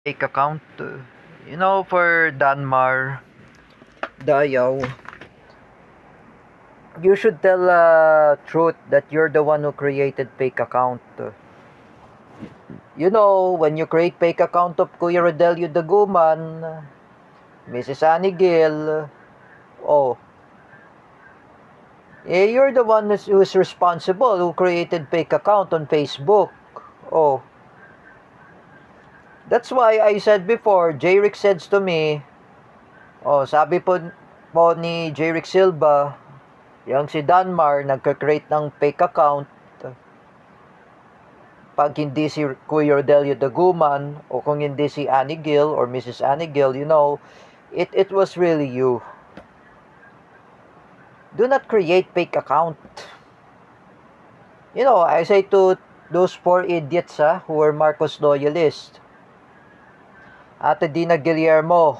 fake account. For Danmar Dayaw, you should tell truth that you're the one who created fake account. When you create fake account of Kuya Rodelio Daguman, Mrs. Annie Gill, oh, you're the one who's responsible who created fake account on Facebook. Oh, that's why I said before, J-Rick says to me, sabi po ni J-Rick Silva, yung si Danmar nagka-create ng fake account pag hindi si Kuya Rodelio Daguman o kung hindi si Annie Gill or Mrs. Annie Gill, it was really you. Do not create fake account. I say to those four idiots who were Marcos loyalists, Ate Dina Guillermo,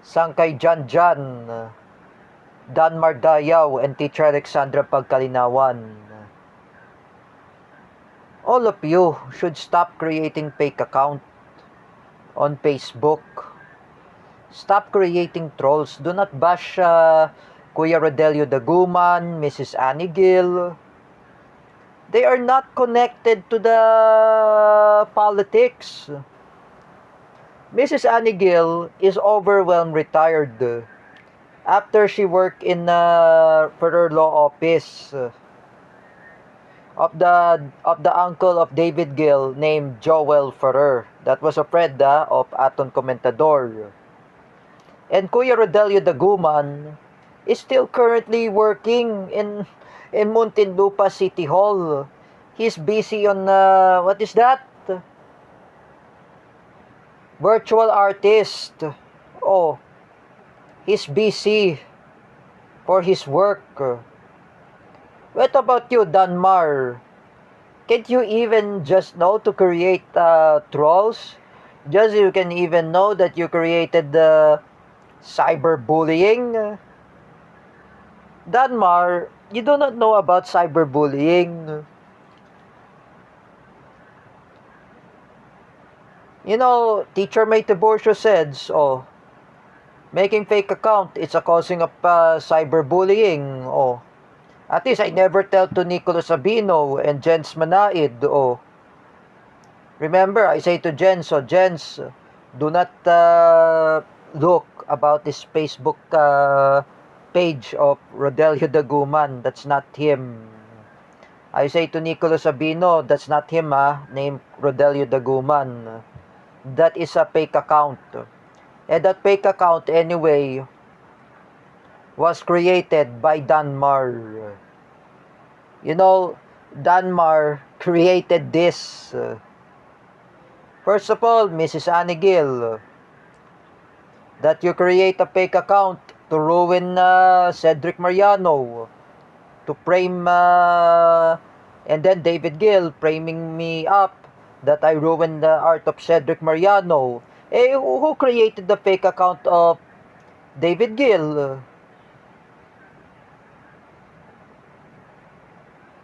Sangkay Janjan, Danmar Dayaw, and Teacher Alexandra Pagkalinawan. All of you should stop creating fake account on Facebook. Stop creating trolls. Do not bash Kuya Rodelio Daguman, Mrs. Annie Gill. They are not connected to the politics. Mrs. Annie Gill is overwhelmed retired after she worked in Ferrer Law Office of the uncle of David Gill named Joel Ferrer. That was a friend of Aton Comentador. And Kuya Rodelio Daguman is still currently working in Muntinlupa City Hall. He's busy on what is that? Virtual artist. Oh, he's busy for his work. What about you, Danmar? Can't you even just know to create trolls? Just you can even know that you created cyberbullying? Danmar, you do not know about cyberbullying. Teacher May Tiburcio says, making fake account, it's a causing of cyberbullying. At least I never tell to Nicolas Sabino and Jens Manaid. Remember, I say to Jens, Jens, do not look about this Facebook page of Rodelio Daguman. That's not him. I say to Nicolas Sabino, that's not him, named Rodelio Daguman. That is a fake account. And that fake account, anyway, was created by Danmar. Danmar created this. First of all, Mrs. Annie Gill, that you create a fake account to ruin Cedric Mariano, to frame, and then David Gill framing me up that I ruined the art of Cedric Mariano. Who created the fake account of David Gill?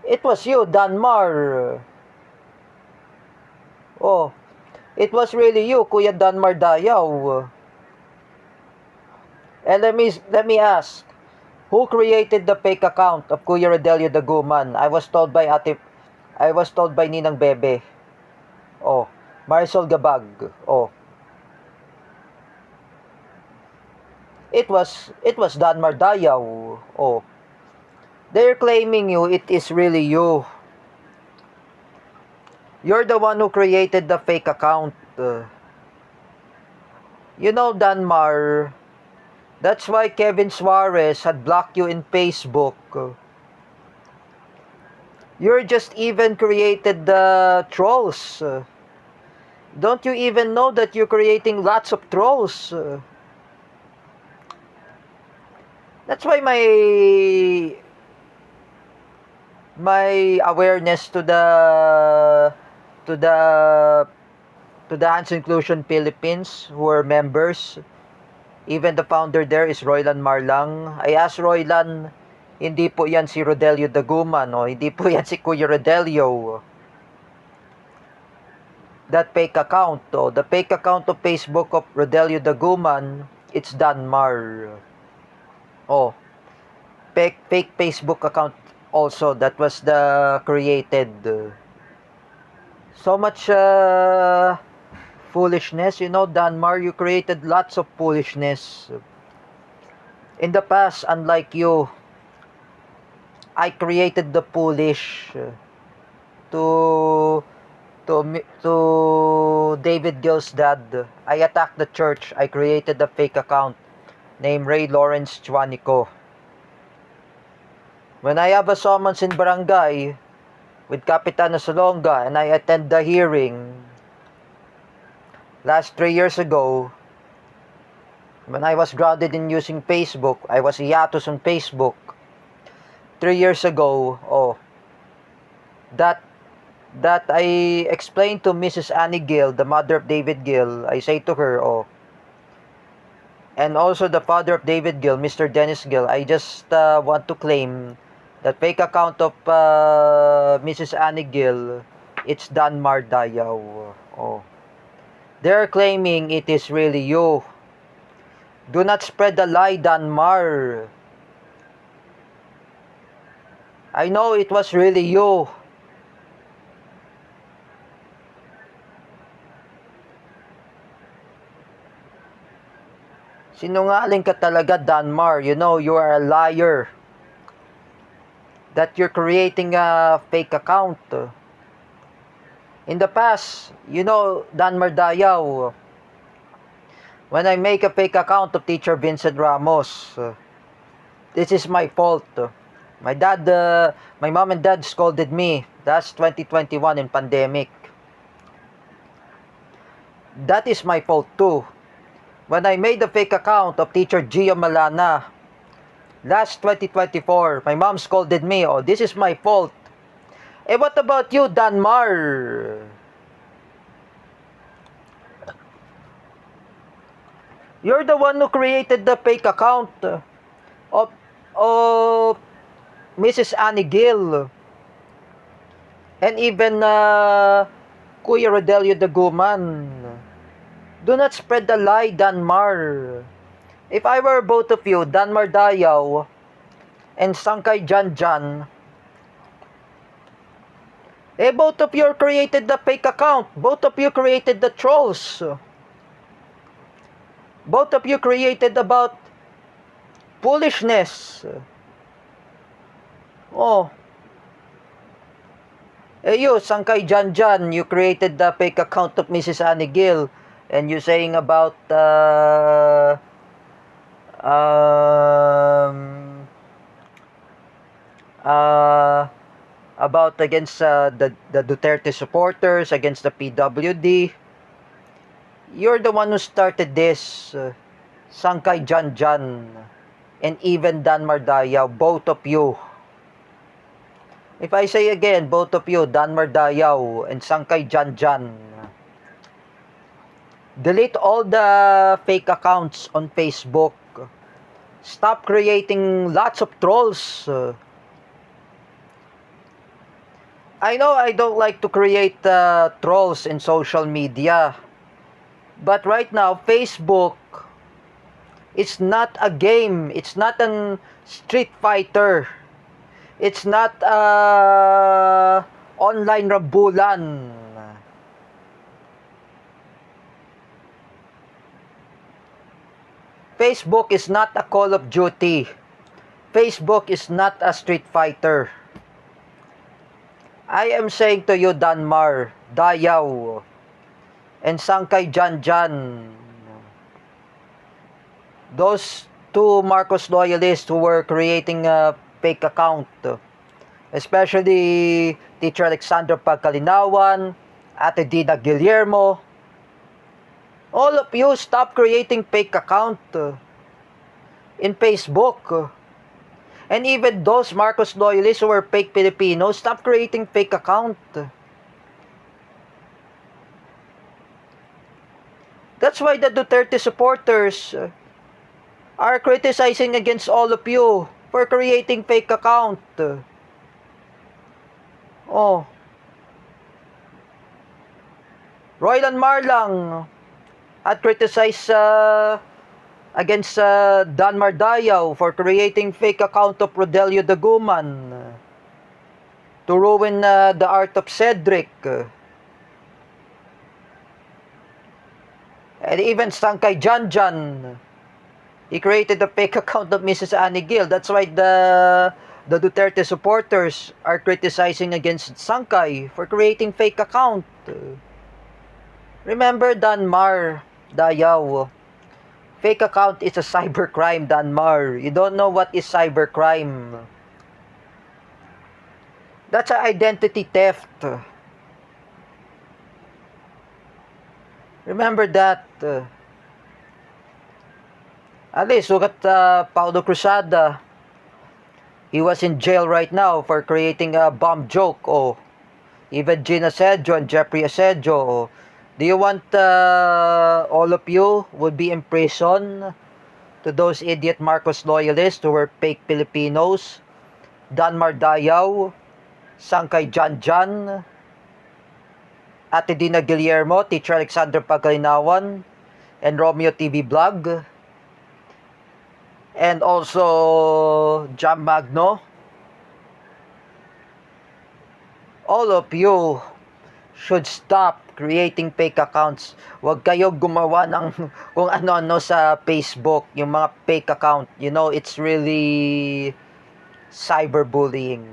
It was you, Danmar. It was really you, Kuya Danmar Dayaw. And let me ask, who created the fake account of Kuya Rodelio Daguman? I was told by Ninang Bebe. Marisol Gabag. It was Danmar Dayaw. They're claiming you, it is really you. You're the one who created the fake account. Danmar, that's why Kevin Suarez had blocked you in Facebook. You're just even created the trolls. Don't you even know that you're creating lots of trolls? That's why my awareness to the Hands Inclusion Philippines, who are members, even the founder there is Roylan Marlang. I asked Roylan, hindi po yan si Rodelio Daguman, hindi po yan si Kuya Rodelio. that fake account. Oh, the fake account of Facebook of Rodelio Daguman, it's Danmar. Oh, fake Facebook account also that was the created. So much foolishness, you know, Danmar, you created lots of foolishness. In the past, unlike you, I created the foolish to to David Gill's dad. I attacked the church. I created a fake account named Ray Lawrence Chuanico. When I have a summons in barangay with Kapitan Nasolonga and I attend the hearing last 3 years ago, when I was grounded in using Facebook, I was hiatus on Facebook. 3 years ago, that I explained to Mrs. Annie Gill, the mother of David Gill. I say to her, and also the father of David Gill, Mr. Dennis Gill, I just want to claim that fake account of Mrs. Annie Gill, it's Danmar Dayaw. They're claiming it is really you. Do not spread the lie, Danmar. I know it was really you. Sinungaling ka talaga, Danmar. You know, you are a liar. That you're creating a fake account. In the past, you know, Danmar Dayaw, when I make a fake account of Teacher Vincent Ramos, this is my fault. My mom and dad scolded me. That's 2021 in pandemic. That is my fault too. When I made the fake account of Teacher Gio Malana, last 2024, my mom scolded me. This is my fault. What about you, Danmar? You're the one who created the fake account of Mrs. Annie Gill. And even Kuya Rodelio Daguman. Do not spread the lie, Danmar. If I were both of you, Danmar Dayaw and Sangkay Janjan, both of you created the fake account. Both of you created the trolls. Both of you created about foolishness. You, Sangkay Janjan, you created the fake account of Mrs. Annie Gill. And you saying about against the Duterte supporters, against the PWD. You're the one who started this, Sangkay Janjan, and even Danmar Dayaw, both of you. If I say again, both of you, Danmar Dayaw and Sangkay Janjan, delete all the fake accounts on Facebook. Stop creating lots of trolls. I know I don't like to create trolls in social media. But right now, Facebook, it's not a game. It's not a Street Fighter. It's not online rambulan. Facebook is not a Call of Duty. Facebook is not a Street Fighter. I am saying to you, Danmar Dayaw and Sangkay Janjan, those two Marcos loyalists who were creating a fake account, especially Teacher Alexander Pagkalinawan, Ate Dina Guillermo, all of you, stop creating fake account in Facebook. And even those Marcos loyalists who are fake Filipinos, stop creating fake account. That's why the Duterte supporters are criticizing against all of you for creating fake account. Roylan Marlang had criticized against Dan Mardayaw for creating fake account of Rodelio Daguman to ruin the art of Cedric. And even Sangkay Janjan, he created a fake account of Mrs. Annie Gill. That's why the Duterte supporters are criticizing against Sangkay for creating fake account. Remember Danmar Dayaw. Fake account is a cybercrime, Danmar. You don't know what is cybercrime. That's an identity theft. Remember that. At least, look at Paulo Cruzada. He was in jail right now for creating a bomb joke. Oh, even Gina Sedjo and Jeffrey Asedjo. Oh. Do you want all of you would be in prison to those idiot Marcos loyalists who were fake Filipinos? Danmar Dayaw, Sangkay Janjan, Ate Dina Guillermo, Teacher Alexander Paglinawan, and Romeo TV Vlog, and also Jam Magno. All of you should stop creating fake accounts. Huwag kayo gumawa ng kung ano-ano sa Facebook, yung mga fake account. You know, it's really cyberbullying.